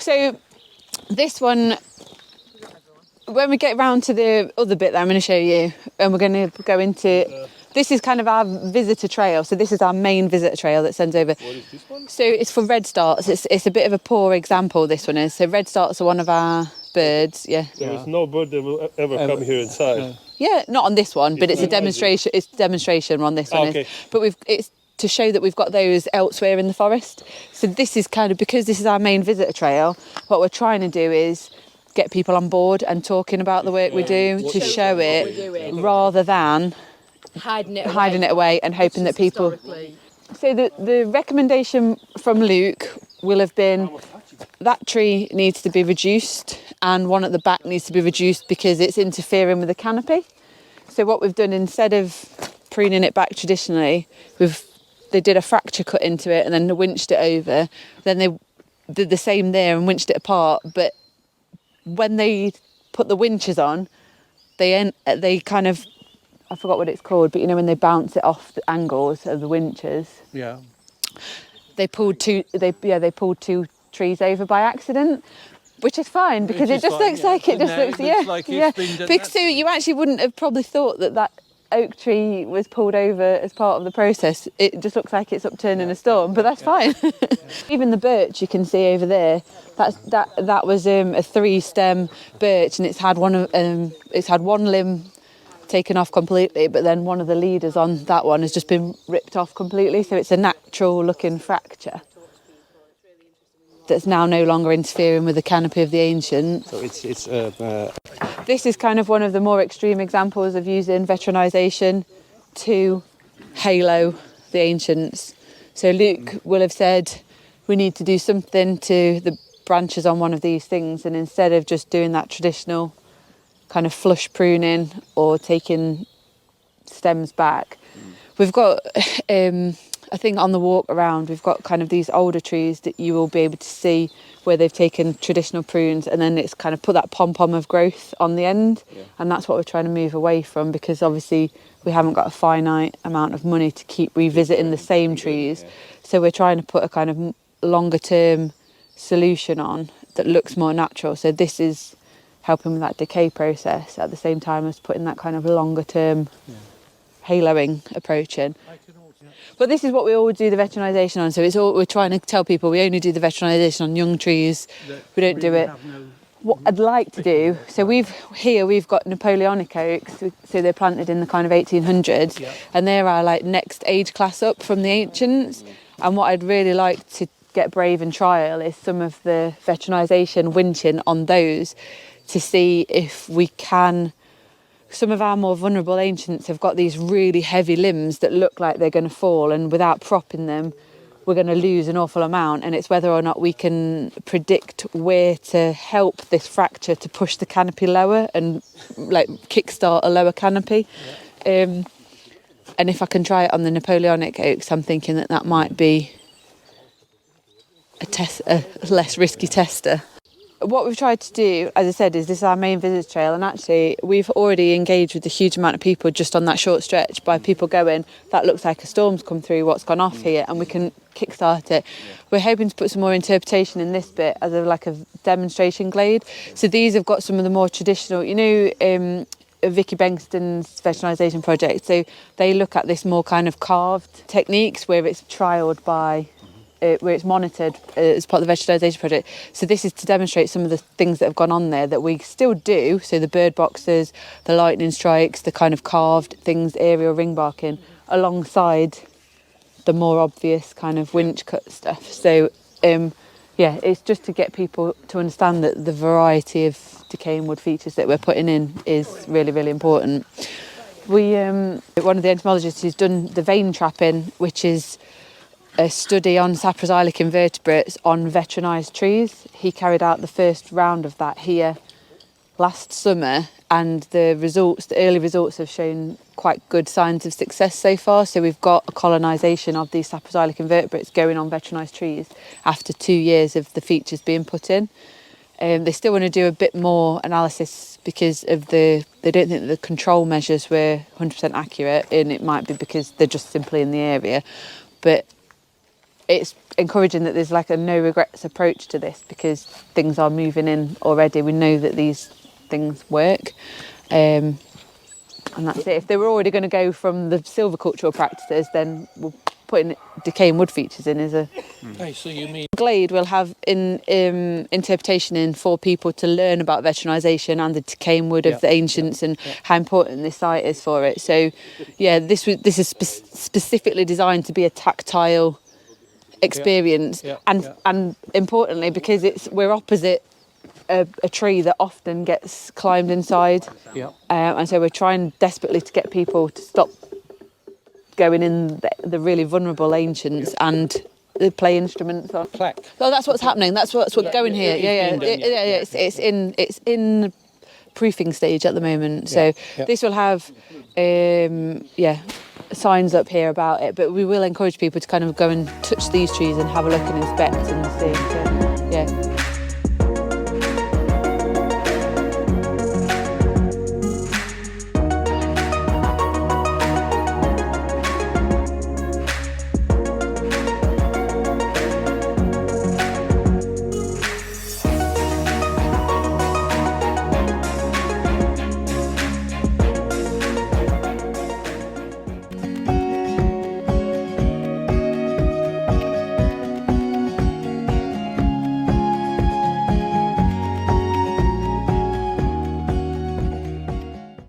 So this one, when we get round to the other bit that I'm going to show you, and we're going to go into, this is kind of our visitor trail. So this is our main visitor trail that sends over. What is this one? So it's for redstarts. It's a bit of a poor example, this one is. So redstarts are one of our birds, yeah. There is no bird that will ever come here inside. Yeah, not on this one, but it's a demonstration. It's a demonstration on this one. Okay. But it's to show that we've got those elsewhere in the forest. So this is kind of, because this is our main visitor trail, what we're trying to do is get people on board and talking about the work we do to show it, rather than hiding it away and hoping that people... So the recommendation from Luke will have been that tree needs to be reduced and one at the back needs to be reduced because it's interfering with the canopy. So what we've done, instead of pruning it back traditionally, they did a fracture cut into it and then they winched it over. Then they did the same there and winched it apart. But when they put the winches on, they kind of, I forgot what it's called, but you know when they bounce it off the angles of the winches. Yeah. They pulled two trees over by accident, which is fine because it just looks like because so you actually wouldn't have probably thought that oak tree was pulled over as part of the process. It just looks like it's upturned in a storm, but that's fine. Even the birch you can see over there, that was a 3-stem birch, and it's had one limb taken off completely, but then one of the leaders on that one has just been ripped off completely, so it's a natural looking fracture that's now no longer interfering with the canopy of the ancient. So it's This is kind of one of the more extreme examples of using veterinisation to halo the ancients. So Luke will have said we need to do something to the branches on one of these things, and instead of just doing that traditional kind of flush pruning or taking stems back, we've got I think on the walk around we've got kind of these older trees that you will be able to see where they've taken traditional prunes and then it's kind of put that pom-pom of growth on the end, and that's what we're trying to move away from, because obviously we haven't got a finite amount of money to keep revisiting the same trees. So we're trying to put a kind of longer term solution on that looks more natural. So this is helping with that decay process at the same time as putting that kind of longer term haloing approach in. But this is what we all do the veterinisation on. So it's all, we're trying to tell people we only do the veterinisation on young trees. We don't do it. What I'd like to do, so we've got Napoleonic oaks, so they're planted in the kind of 1800s, and they're our like next age class up from the ancients. And what I'd really like to get brave and trial is some of the veterinisation winching on those to see if we can. Some of our more vulnerable ancients have got these really heavy limbs that look like they're going to fall, and without propping them we're going to lose an awful amount, and it's whether or not we can predict where to help this fracture to push the canopy lower and like kickstart a lower canopy. And if I can try it on the Napoleonic oaks, I'm thinking that might be a less risky tester. What we've tried to do, as I said, is this is our main visitor trail, and actually we've already engaged with a huge amount of people just on that short stretch by people going, that looks like a storm's come through, what's gone off here, and we can kickstart it. We're hoping to put some more interpretation in this bit as a demonstration glade. So these have got some of the more traditional, Vicky Bengston's veterinisation project, so they look at this more kind of carved techniques where it's trialled by where it's monitored as part of the vegetation project. So this is to demonstrate some of the things that have gone on there that we still do. So the bird boxes, the lightning strikes, the kind of carved things, aerial ring barking, alongside the more obvious kind of winch cut stuff. So it's just to get people to understand that the variety of decaying wood features that we're putting in is really, really important. We one of the entomologists who's done the vein trapping, which is a study on saproxylic invertebrates on veterinised trees. He carried out the first round of that here last summer, and the early results have shown quite good signs of success so far. So we've got a colonisation of these saproxylic invertebrates going on veterinised trees after 2 years of the features being put in. They still want to do a bit more analysis because of they don't think that the control measures were 100% accurate, and it might be because they're just simply in the area. But it's encouraging that there's like a no regrets approach to this, because things are moving in already. We know that these things work. And that's it. If they were already going to go from the silvicultural practices, then we'll putting decaying wood features in is a... So you mean... Glade will have interpretation in for people to learn about veterinisation and the decaying wood of the ancients and how important this site is for it. So, yeah, this is specifically designed to be a tactile experience, and importantly, because we're opposite a tree that often gets climbed inside, and so we're trying desperately to get people to stop going in the really vulnerable ancients and the play instruments on. Plaque. Oh, that's what's happening. That's what's going here. It's in proofing stage at the moment. So this will have signs up here about it, but we will encourage people to kind of go and touch these trees and have a look and inspect and see. So.